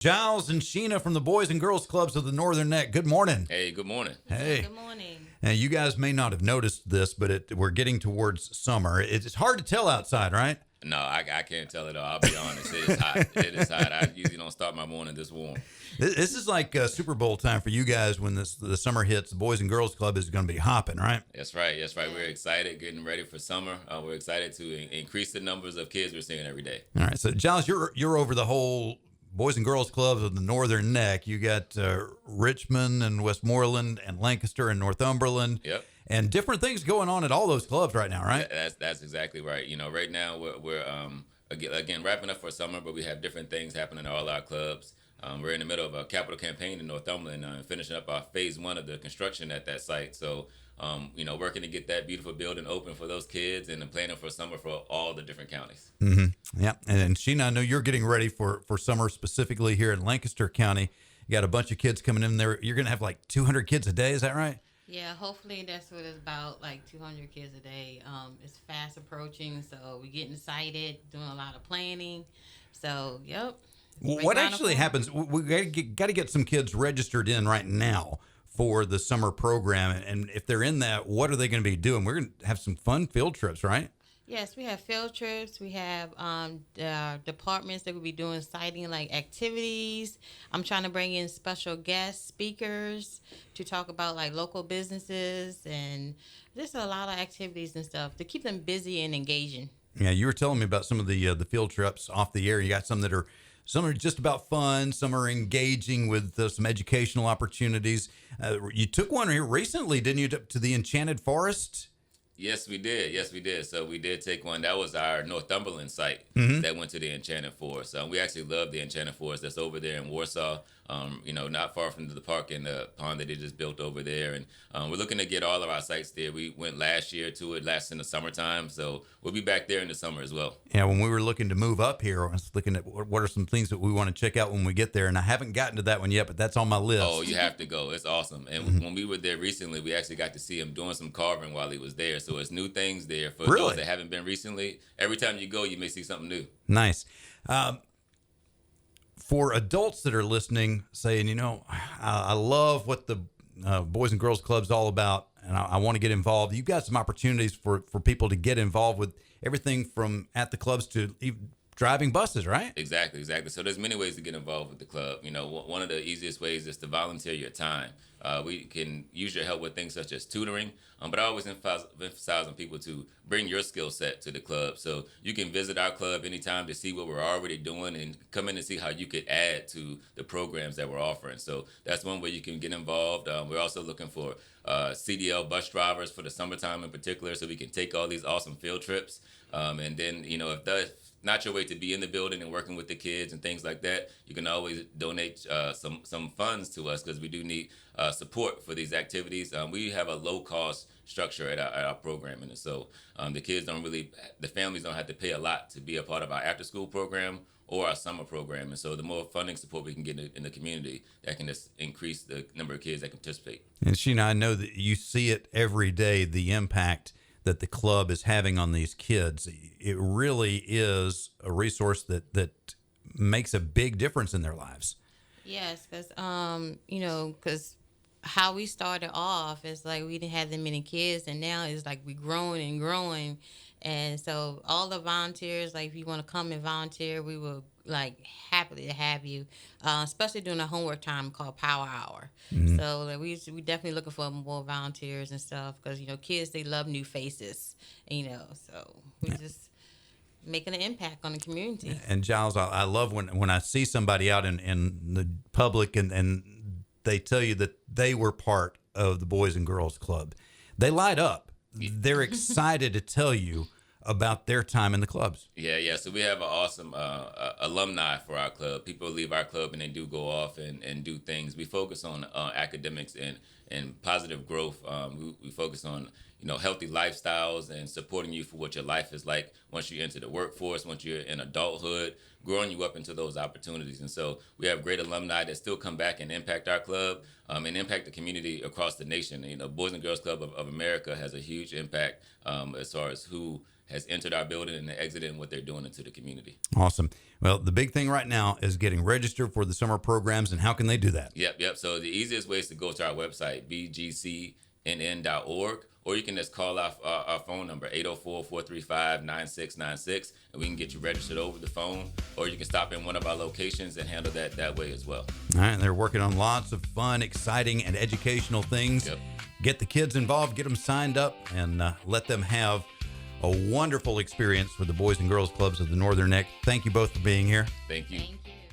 Giles and Sheena from the Boys and Girls Clubs of the Northern Neck. Good morning. Hey, good morning. Hey. Good morning. Now, you guys may not have noticed this, but we're getting towards summer. It's hard to tell outside, right? No, I can't tell it all. I'll be honest. It is hot. It is hot. I usually don't start my morning this warm. This is like Super Bowl time for you guys when the summer hits. The Boys and Girls Club is going to be hopping, right? That's right. That's right. We're excited, getting ready for summer. We're excited to increase the numbers of kids we're seeing every day. All right. So, Giles, you're over the whole Boys and Girls Clubs of the Northern Neck. You got Richmond and Westmoreland and Lancaster and Northumberland. Yep. And different things going on at all those clubs right now, right? That's exactly right. You know, right now we're again wrapping up for summer, but we have different things happening in all our clubs. We're in the middle of a capital campaign in Northumberland, finishing up our phase 1 of the construction at that site. So, working to get that beautiful building open for those kids and then planning for summer for all the different counties. Mm-hmm. Yeah. And Sheena, I know you're getting ready for summer specifically here in Lancaster County. You got a bunch of kids coming in there. You're going to have like 200 kids a day. Is that right? Yeah, hopefully that's what it's about, like 200 kids a day. It's fast approaching, so we're getting excited, doing a lot of planning. So, yep. What actually happens? We got to get some kids registered in right now for the summer program. And if they're in that, what are they going to be doing? We're going to have some fun field trips, right? Yes, we have field trips. We have departments that will be doing sighting like activities. I'm trying to bring in special guest speakers to talk about like local businesses and just a lot of activities and stuff to keep them busy and engaging. Yeah, you were telling me about some of the field trips off the air. You got some are just about fun. Some are engaging with some educational opportunities. You took one here recently, didn't you, to the Enchanted Forest? Yes, we did. Yes, we did. So we did take one. That was our Northumberland site that went to the Enchanted Forest. We actually love the Enchanted Forest that's over there in Warsaw, not far from the park and the pond that they just built over there. And we're looking to get all of our sites there. We went last year to it, last in the summertime. So we'll be back there in the summer as well. Yeah, when we were looking to move up here, I was looking at what are some things that we want to check out when we get there. And I haven't gotten to that one yet, but that's on my list. Oh, you have to go. It's awesome. And when we were there recently, we actually got to see him doing some carving while he was there. So it's new things there for those that haven't been recently. Every time you go, you may see something new. Nice. For adults that are listening, saying, I love what the Boys and Girls Club's all about, and I want to get involved. You've got some opportunities for people to get involved with everything from at the clubs to even driving buses, right? Exactly. So there's many ways to get involved with the club. One of the easiest ways is to volunteer your time. We can use your help with things such as tutoring, but I always emphasize on people to bring your skill set to the club. So you can visit our club anytime to see what we're already doing and come in and see how you could add to the programs that we're offering. So that's one way you can get involved. We're also looking for CDL bus drivers for the summertime in particular, so we can take all these awesome field trips. And then, if that's not your way to be in the building and working with the kids and things like that, you can always donate some funds to us because we do need support for these activities. We have a low-cost structure at our programming, and so the families don't have to pay a lot to be a part of our after-school program or our summer program. And so the more funding support we can get in the community, that can just increase the number of kids that can participate. And Sheena, I know that you see it every day, the impact that the club is having on these kids. It really is a resource that makes a big difference in their lives. Yes, because how we started off is like we didn't have that many kids, and now it's like we're growing and growing. And so all the volunteers, like if you want to come and volunteer, we will like happily to have you, especially during a homework time called Power Hour. Mm-hmm. So like, we definitely looking for more volunteers and stuff because, kids, they love new faces, so we just making an impact on the community. And Giles, I love when I see somebody out in the public and they tell you that they were part of the Boys and Girls Club. They light up. They're excited to tell you about their time in the clubs. Yeah. So we have an awesome alumni for our club. People leave our club and they do go off and do things. We focus on academics and positive growth. We focus on healthy lifestyles and supporting you for what your life is like once you enter the workforce, once you're in adulthood, growing you up into those opportunities. And so we have great alumni that still come back and impact our club and impact the community across the nation. Boys and Girls Club of America has a huge impact as far as who has entered our building and exited and what they're doing into the community. Awesome. Well, the big thing right now is getting registered for the summer programs, and how can they do that? Yep. So the easiest way is to go to our website, bgcnn.org, or you can just call our phone number, 804-435-9696, and we can get you registered over the phone, or you can stop in one of our locations and handle that way as well. All right, they're working on lots of fun, exciting, and educational things. Yep. Get the kids involved, get them signed up, and let them have a wonderful experience with the Boys and Girls Clubs of the Northern Neck. Thank you both for being here. Thank you. Thank you.